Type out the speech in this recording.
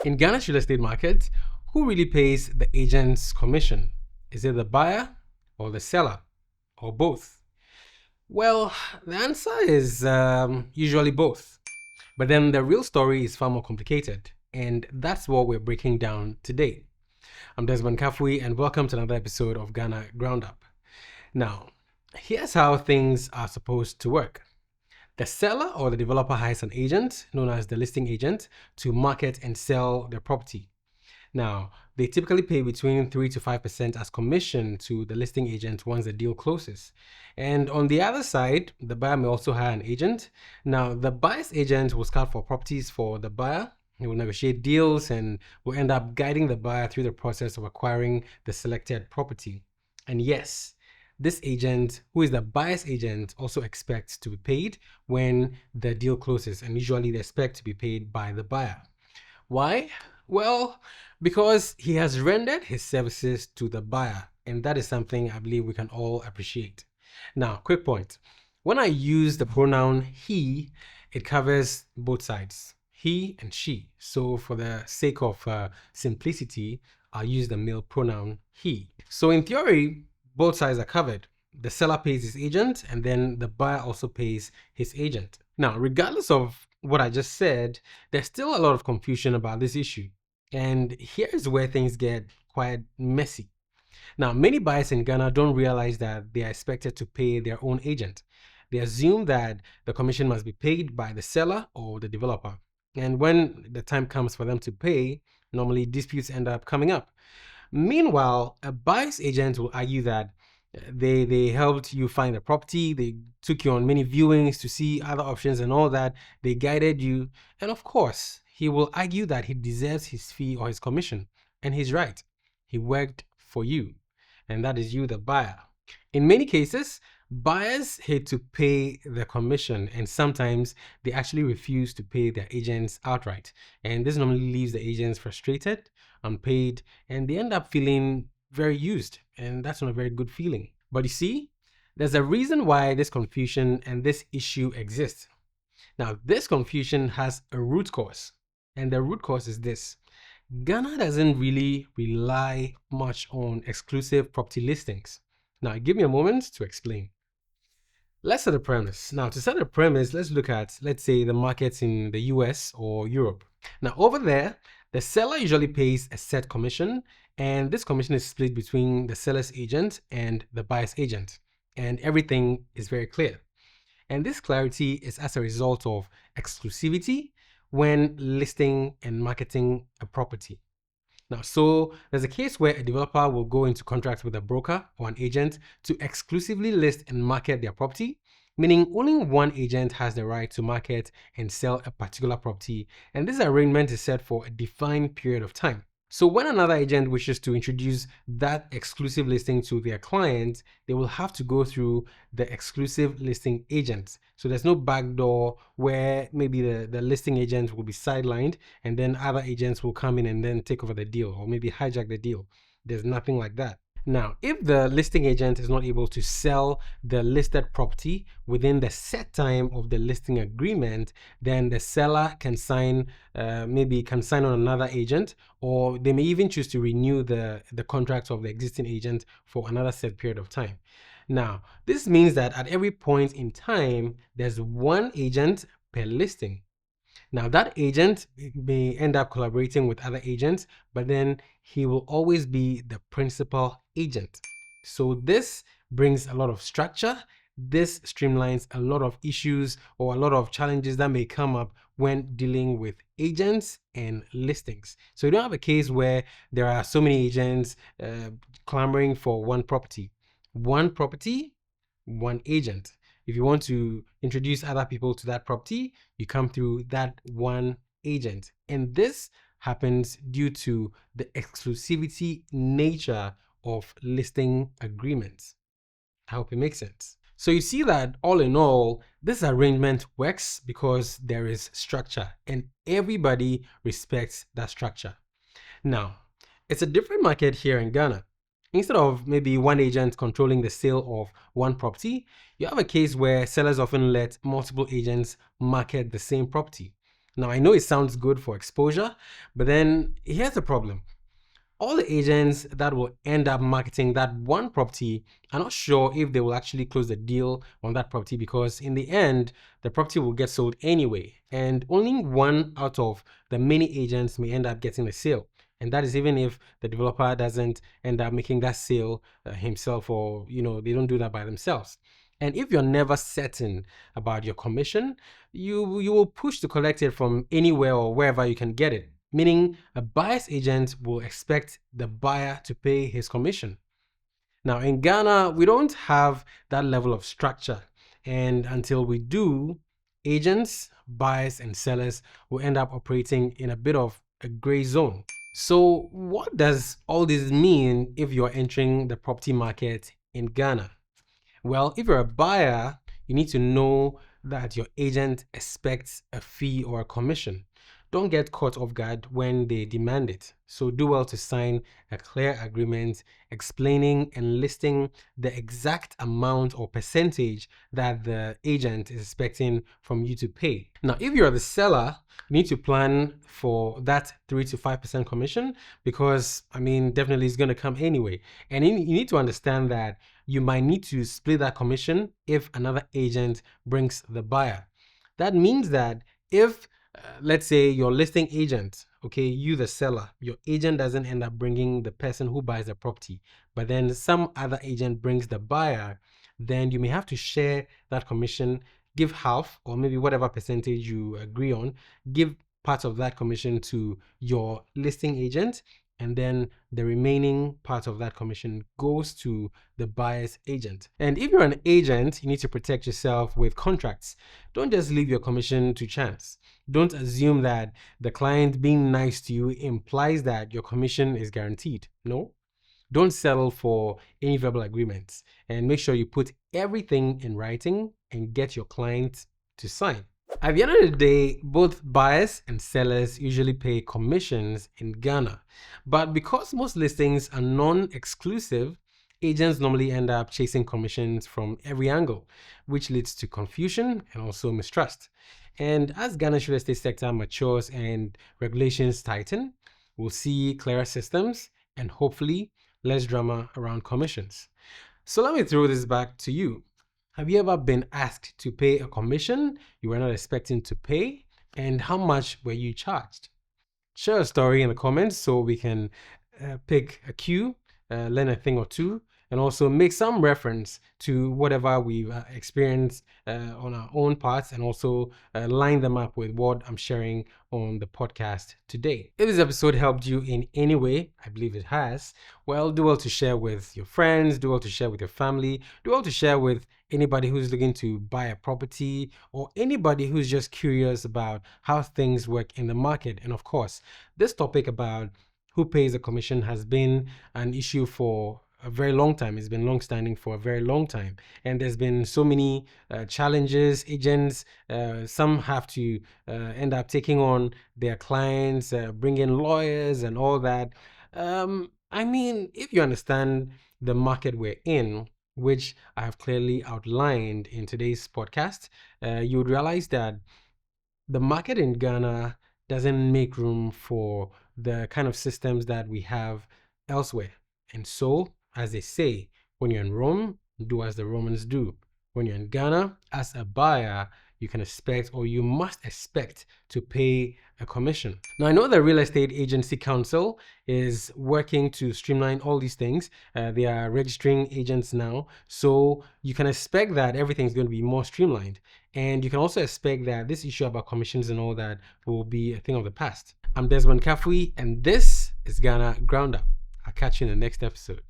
In Ghana's real estate market, who really pays the agent's commission? Is it the buyer or the seller or both? Well, the answer is usually both. But then the real story is far more complicated, and that's what we're breaking down today. I'm Desmond Kafui, and welcome to another episode of Ghana Ground Up. Now, here's how things are supposed to work. The seller or the developer hires an agent, known as the listing agent, to market and sell their property. Now, they typically pay between 3 to 5% as commission to the listing agent once the deal closes. And on the other side, the buyer may also hire an agent. Now, the buyer's agent will scout for properties for the buyer. He will negotiate deals and will end up guiding the buyer through the process of acquiring the selected property. And yes, this agent, who is the buyer's agent, also expects to be paid when the deal closes, and usually they expect to be paid by the buyer. Why? Well, because he has rendered his services to the buyer, and that is something I believe we can all appreciate. Now, quick point. When I use the pronoun he, it covers both sides, he and she. So for the sake of simplicity, I'll use the male pronoun he. So in theory, both sides are covered. The seller pays his agent, and then the buyer also pays his agent. Now, regardless of what I just said, there's still a lot of confusion about this issue. And here's where things get quite messy. Now, many buyers in Ghana don't realize that they are expected to pay their own agent. They assume that the commission must be paid by the seller or the developer. And when the time comes for them to pay, normally disputes end up coming up. Meanwhile, a buyer's agent will argue that they helped you find a property, they took you on many viewings to see other options and all that, they guided you, and of course, he will argue that he deserves his fee or his commission. And he's right. He worked for you, and that is you, the buyer. In many cases, buyers hate to pay the commission, and sometimes they actually refuse to pay their agents outright. And this normally leaves the agents frustrated, unpaid, and they end up feeling very used, and that's not a very good feeling. But you see, there's a reason why this confusion and this issue exists. Now, this confusion has a root cause, and the root cause is this. Ghana doesn't really rely much on exclusive property listings. Now, give me a moment to explain. Let's set a premise. Now, to set a premise, let's look at, let's say, the markets in the US or Europe. Now, over there, the seller usually pays a set commission, and this commission is split between the seller's agent and the buyer's agent, and everything is very clear. And this clarity is as a result of exclusivity when listing and marketing a property. Now, so there's a case where a developer will go into contract with a broker or an agent to exclusively list and market their property, meaning only one agent has the right to market and sell a particular property, and this arrangement is set for a defined period of time. So when another agent wishes to introduce that exclusive listing to their client, they will have to go through the exclusive listing agent. So there's no backdoor where maybe the listing agent will be sidelined and then other agents will come in and then take over the deal or maybe hijack the deal. There's nothing like that. Now, if the listing agent is not able to sell the listed property within the set time of the listing agreement, then the seller can sign, can sign on another agent, or they may even choose to renew the contract of the existing agent for another set period of time. Now, this means that at every point in time, there's one agent per listing. Now, that agent may end up collaborating with other agents, but then he will always be the principal agent. So this brings a lot of structure. This streamlines a lot of issues or a lot of challenges that may come up when dealing with agents and listings. So you don't have a case where there are so many agents clamoring for one property. One property, one agent. If you want to introduce other people to that property, you come through that one agent. And this happens due to the exclusivity nature of listing agreements. I hope it makes sense. So you see that all in all, this arrangement works because there is structure and everybody respects that structure. Now, it's a different market here in Ghana. Instead of maybe one agent controlling the sale of one property, you have a case where sellers often let multiple agents market the same property. Now, I know it sounds good for exposure, but then here's the problem. All the agents that will end up marketing that one property are not sure if they will actually close the deal on that property, because in the end, the property will get sold anyway. And only one out of the many agents may end up getting the sale. And that is even if the developer doesn't end up making that sale himself, or, they don't do that by themselves. And if you're never certain about your commission, you will push to collect it from anywhere or wherever you can get it. Meaning a buyer's agent will expect the buyer to pay his commission. Now in Ghana, we don't have that level of structure. And until we do, agents, buyers, and sellers will end up operating in a bit of a gray zone. So what does all this mean if you're entering the property market in Ghana? Well, if you're a buyer, you need to know that your agent expects a fee or a commission. Don't get caught off guard when they demand it. So do well to sign a clear agreement explaining and listing the exact amount or percentage that the agent is expecting from you to pay. Now, if you're the seller, you need to plan for that 3 to 5% commission, because definitely it's going to come anyway. And you need to understand that you might need to split that commission if another agent brings the buyer. That means that if let's say your listing agent, you the seller, your agent doesn't end up bringing the person who buys the property, but then some other agent brings the buyer, then you may have to share that commission, give half or maybe whatever percentage you agree on, give part of that commission to your listing agent, and then the remaining part of that commission goes to the buyer's agent. And if you're an agent, you need to protect yourself with contracts. Don't just leave your commission to chance. Don't assume that the client being nice to you implies that your commission is guaranteed. No. Don't settle for any verbal agreements, and make sure you put everything in writing and get your client to sign. At the end of the day, both buyers and sellers usually pay commissions in Ghana. But because most listings are non-exclusive, agents normally end up chasing commissions from every angle, which leads to confusion and also mistrust. And as Ghana's real estate sector matures and regulations tighten, we'll see clearer systems and hopefully less drama around commissions. So let me throw this back to you. Have you ever been asked to pay a commission you were not expecting to pay? And how much were you charged? Share a story in the comments so we can pick a cue, learn a thing or two, and also make some reference to whatever we've experienced on our own parts, and also line them up with what I'm sharing on the podcast today. If this episode helped you in any way, I believe it has, well, do well to share with your friends, do well to share with your family, do well to share with anybody who's looking to buy a property, or anybody who's just curious about how things work in the market. And of course, this topic about who pays a commission has been an issue for a very long time. It's been long-standing for a very long time, and there's been so many challenges. Agents, some have to end up taking on their clients, bring in lawyers and all that. If you understand the market we're in, which I have clearly outlined in today's podcast, you would realize that the market in Ghana doesn't make room for the kind of systems that we have elsewhere. And so, as they say, when you're in Rome, do as the Romans do. When you're in Ghana, as a buyer, you can expect, or you must expect, to pay a commission. Now, I know the Real Estate Agency Council is working to streamline all these things. They are registering agents now, so you can expect that everything's going to be more streamlined. And you can also expect that this issue about commissions and all that will be a thing of the past. I'm Desmond Kafui, and this is Ghana Ground Up. I'll catch you in the next episode.